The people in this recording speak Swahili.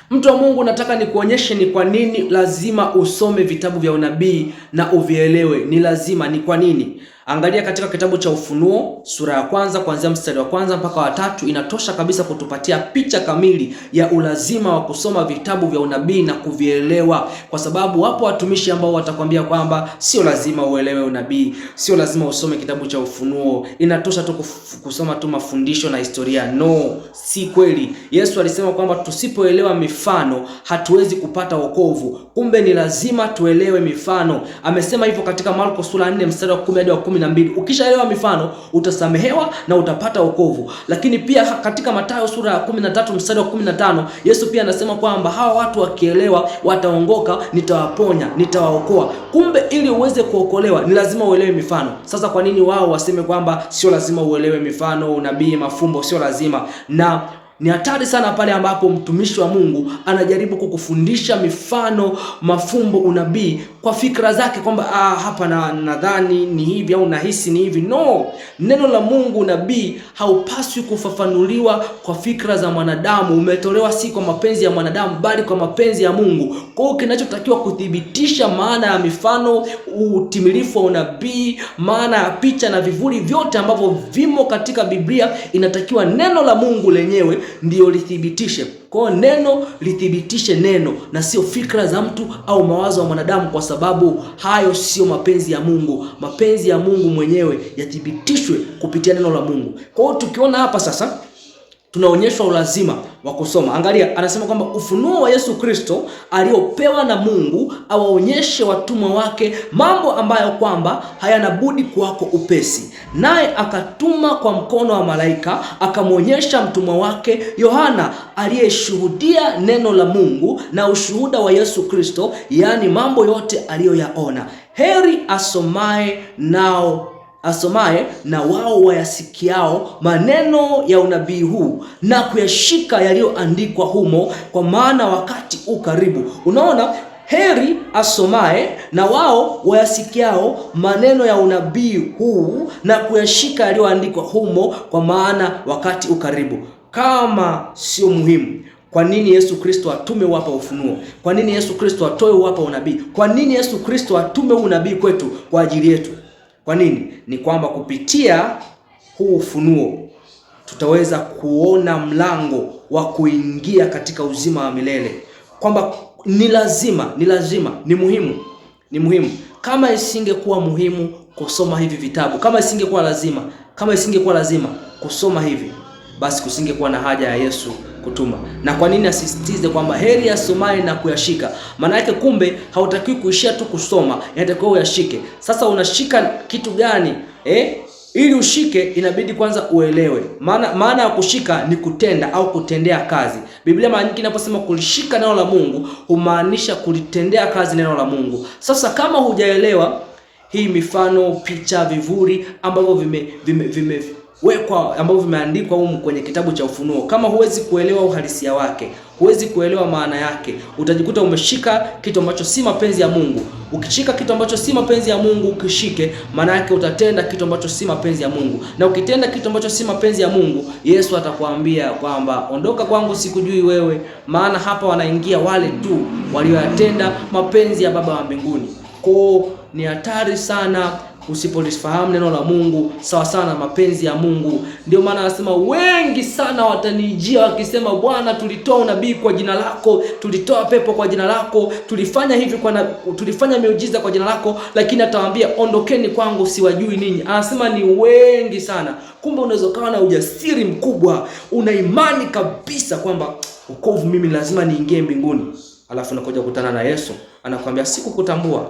Mtu wa Mungu, nataka nikuonyeshe ni kwa nini lazima usome vitabu vya unabii na uvielewe. Ni lazima. Ni kwa nini? Angalia katika kitabu cha Ufunuo sura ya kwanza kuanzia mstari wa kwanza mpaka wa 3, inatosha kabisa kutupatia picha kamili ya ulazima wa kusoma vitabu vya unabii na kuvielewa. Kwa sababu wapo watumishi ambao watakwambia kwamba sio lazima uelewe unabii, sio lazima usome kitabu cha Ufunuo, inatosha tu kusoma tu mafundisho na historia. No, si kweli. Yesu alisema kwamba tusipoelewa mifano hatuwezi kupata wokovu. Kumbe ni lazima tuelewe mifano. Amesema hivyo katika Marko sura 4 mstari wa 10 hadi wa 12. Ukishaelewa mifano utasamehewa na utapata wokovu. Lakini pia katika Mathayo sura ya 13 mstari wa 15, Yesu pia anasema kwamba hawa watu wakielewa wataongoka, nitawaponya, nitawaokoa. Kumbe ili uweze kuokolewa ni lazima uelewe mifano. Sasa kwa nini wao waseme kwamba sio lazima uelewe mifano, unabii, mafumbo sio lazima? Na ni hatari sana pale ambapo mtumishi wa Mungu anajaribu kukufundisha mifano, mafumbo, unabii kwa fikra zake kwamba hapa nadhani ni hivi au nahisi ni hivi. No, neno la Mungu, unabii haupaswi kufafanuliwa kwa fikra za mwanadamu. Umetolewa si kwa mapenzi ya mwanadamu bali kwa mapenzi ya Mungu. Kwa hiyo kinachotakiwa kuthibitisha maana ya mifano, utimilifu wa unabii, maana ya picha na vivuli vyote ambavyo vimo katika Biblia, inatakiwa neno la Mungu lenyewe ndio lithibitishe. Kwa neno lithibitishe neno na sio fikra za mtu au mawazo ya mwanadamu, kwa sababu hayo sio mapenzi ya Mungu. Mapenzi ya Mungu mwenyewe yathibitishwe kupitia neno la Mungu. Kwa hiyo tukiona hapa sasa tunaonyeshwa ulazima wa kusoma. Angalia, anasema kwamba ufunuo wa Yesu Kristo aliopewa na Mungu awaonyeshe watumwa wake mambo ambayo kwamba hayana budi kuwako upesi. Naye akatuma kwa mkono wa malaika akamwonyesha mtumwa wake Yohana aliyeshuhudia neno la Mungu na ushuhuda wa Yesu Kristo, yaani mambo yote aliyoyaona. Heri asomaye na wao wayasikiao maneno ya unabii huu na kuyashika yaliyoandikwa humo, kwa maana wakati ukaribu. Unaona, heri asomaye na wao wayasikiao maneno ya unabii huu na kuyashika yaliyoandikwa humo, kwa maana wakati ukaribu. Kama sio muhimu, kwa nini Yesu Kristo atume wapa ufunuo? Kwa nini Yesu Kristo atoe wapa unabii? Kwa nini Yesu Kristo atume unabii kwetu kwa ajili yetu? Kwa nini? Ni kwamba kupitia huu ufunuo tutaweza kuona mlango wa kuingia katika uzima wa milele. Kwamba ni lazima, ni muhimu. Kama isingekuwa muhimu kusoma hivi vitabu, kama isingekuwa lazima kusoma hivi, basi kusingekuwa na haja ya Yesu kutuma. Na kwa nini asisitize kwamba heri asomaye na kuyashika? Maana yake kumbe hautakiwi kuishia tu kusoma, inatakiwa uyashike. Sasa unashika kitu gani? Ili ushike inabidi kwanza uelewe. Maana ya kushika ni kutenda au kutendea kazi. Biblia mara nyingi inaposema kulishika neno la Mungu humaanisha kulitendea kazi neno la Mungu. Sasa kama hujaelewa hii mifano, picha, vivuli ambavyo vimewekwa, ambavyo vimeandikwa humu kwenye kitabu cha Ufunuo, kama huwezi kuelewa uhalisia wake, huwezi kuelewa maana yake, utajikuta umeshika kitu ambacho si mapenzi ya Mungu. Ukishika kitu ambacho si mapenzi ya Mungu, ukishike, maana yake utatenda kitu ambacho si mapenzi ya Mungu. Na ukitenda kitu ambacho si mapenzi ya Mungu, Yesu atakwambia kwamba ondoka kwangu, sikujui wewe. Maana hapa wanaingia wale tu walioyatenda mapenzi ya Baba wa mbinguni. Kwa ni hatari sana usipolifahamu neno la Mungu sawa sana mapenzi ya Mungu. Ndio maana anasema wengi sana watanijia wakisema, Bwana, tulitoa unabii kwa jina lako, tulitoa pepo kwa jina lako, tulifanya miujiza kwa jina lako, lakini atawaambia ondokeni kwangu, siwajui ninyi. Anasema ni wengi sana. Kumbe unaweza kuwa na ujasiri mkubwa, una imani kabisa kwamba wokovu mimi lazima niingie mbinguni, alafu unakuja kukutana na Yesu anakuambia sikukutambua.